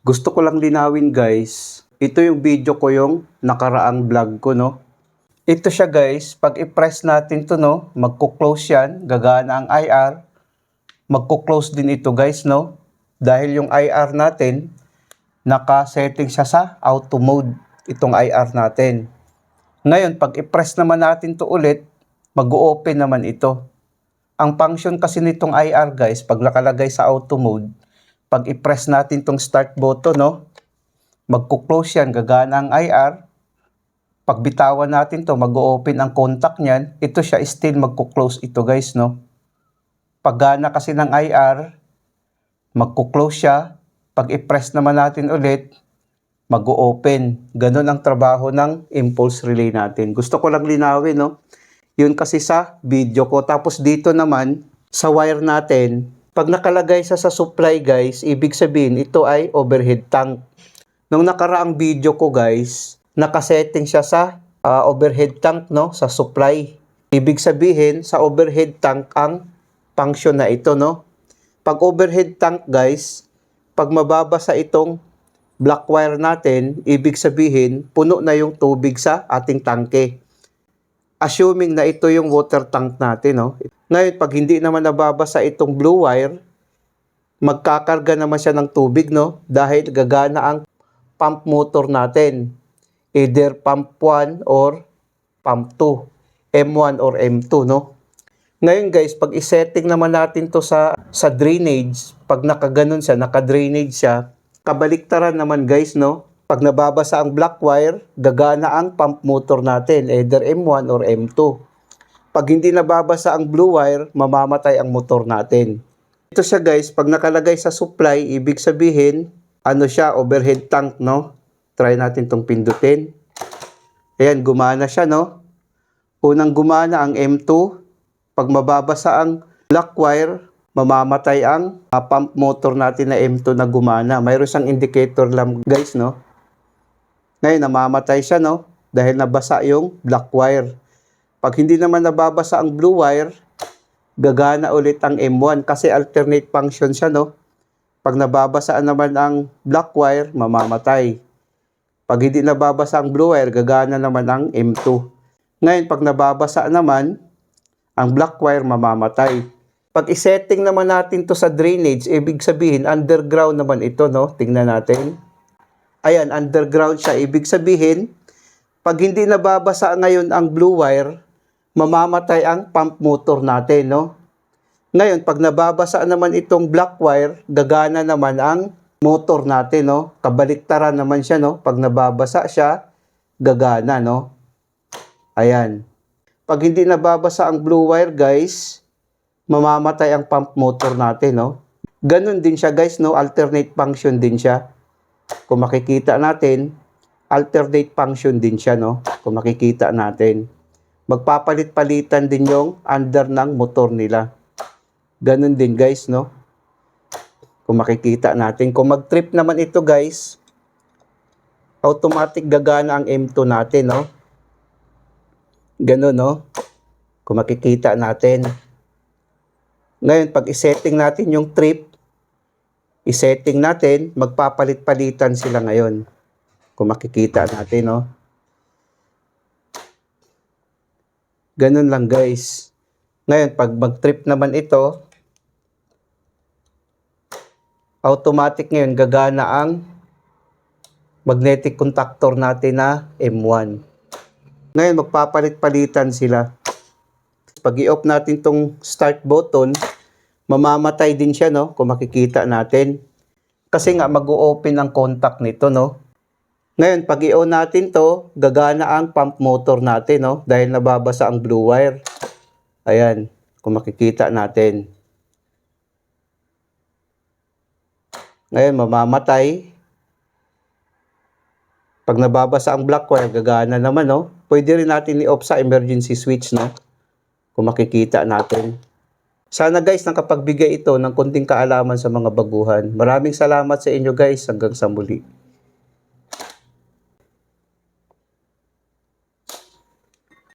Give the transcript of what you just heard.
Gusto ko lang linawin guys, ito yung video ko yung nakaraang vlog ko, no. Ito siya guys, pag i-press natin to, no, magko-close yan, gagana ang IR. Magko-close din ito guys, no. Dahil yung IR natin, naka-setting siya sa auto mode, itong IR natin. Ngayon, pag i-press naman natin to ulit, mag-open naman ito. Ang function kasi nitong IR guys, pag nakalagay sa auto mode, pag i-press natin tong start button, no, magko-close yan, gagana ang IR. Pag bitawan natin to, mag-open ang contact niyan. Ito siya, still magko-close ito guys, no. Pag gana kasi ng IR, magko-close siya. Pag i-press naman natin ulit, mag-open. Ganun ang trabaho ng impulse relay natin. Gusto ko lang linawin, no. Yun kasi sa video ko. Tapos dito naman, sa wire natin, pag nakalagay sa supply guys, ibig sabihin ito ay overhead tank. Nung nakaraang video ko guys, nakasetting siya sa overhead tank, no, sa supply. Ibig sabihin sa overhead tank ang function na ito, no. Pag overhead tank guys, pag mababasa itong black wire natin, ibig sabihin puno na yung tubig sa ating tangke. Assuming na ito yung water tank natin, no. Ngayon, pag hindi naman nababasa itong blue wire, magkakarga naman siya ng tubig, no, dahil gagana ang pump motor natin. Either pump 1 or pump 2. M1 or M2, no. Ngayon guys, pag isetting naman natin to sa drainage, pag nakaganon siya, naka-drainage siya, kabaliktaran naman guys, no. Pag nababasa ang black wire, gagana ang pump motor natin, either M1 or M2. Pag hindi nababasa ang blue wire, mamamatay ang motor natin. Ito siya guys, pag nakalagay sa supply, ibig sabihin, ano siya, overhead tank, no? Try natin tong pindutin. Ayan, gumana siya, no? Unang gumana ang M2. Pag mababasa ang black wire, mamamatay ang pump motor natin na M2 na gumana. Mayroon siyang indicator lang guys, no? Ngayon, namamatay siya, no? Dahil nabasa yung black wire. Pag hindi naman nababasa ang blue wire, gagana ulit ang M1 kasi alternate function siya, no? Pag nababasaan naman ang black wire, mamamatay. Pag hindi nababasa ang blue wire, gagana naman ang M2. Ngayon, pag nababasa naman ang black wire, mamamatay. Pag isetting naman natin to sa drainage, ibig sabihin, underground naman ito, no? Tingnan natin. Ayan, underground siya. Ibig sabihin, pag hindi nababasa ngayon ang blue wire, mamamatay ang pump motor natin, no? Ngayon, pag nababasa naman itong black wire, gagana naman ang motor natin, no? Kabaliktaran naman siya, no? Pag nababasa siya, gagana, no? Ayan. Pag hindi nababasa ang blue wire, guys, mamamatay ang pump motor natin, no? Ganun din siya, guys, no? Alternate function din siya. Kung makikita natin, alternate function din siya, no? Kung makikita natin. Magpapalit-palitan din yung under ng motor nila. Ganun din guys, no? Kung makikita natin. Kung mag-trip naman ito guys, automatic gagana ang M2 natin, no? Ganun, no? Kung makikita natin. Ngayon, pag isetting natin yung trip, isetting natin, magpapalit-palitan sila ngayon. Kung makikita natin, no? Ganun lang guys. Ngayon, pag mag-trip naman ito, automatic ngayon gagana ang magnetic contactor natin na M1. Ngayon, magpapalit-palitan sila. Pag i-off natin tong start button, mamamatay din siya, no? Kung makikita natin. Kasi nga, mag-o-open ang contact nito, no? Ngayon, pag i-on natin to, gagana ang pump motor natin, no? Dahil nababasa ang blue wire. Ayan, kung makikita natin. Ngayon, mamamatay. Pag nababasa ang black wire, gagana naman, no? Pwede rin natin i-off sa emergency switch, no? Kung makikita natin. Sana guys, nakapagbigay ito ng konting kaalaman sa mga baguhan. Maraming salamat sa inyo guys. Hanggang sa muli.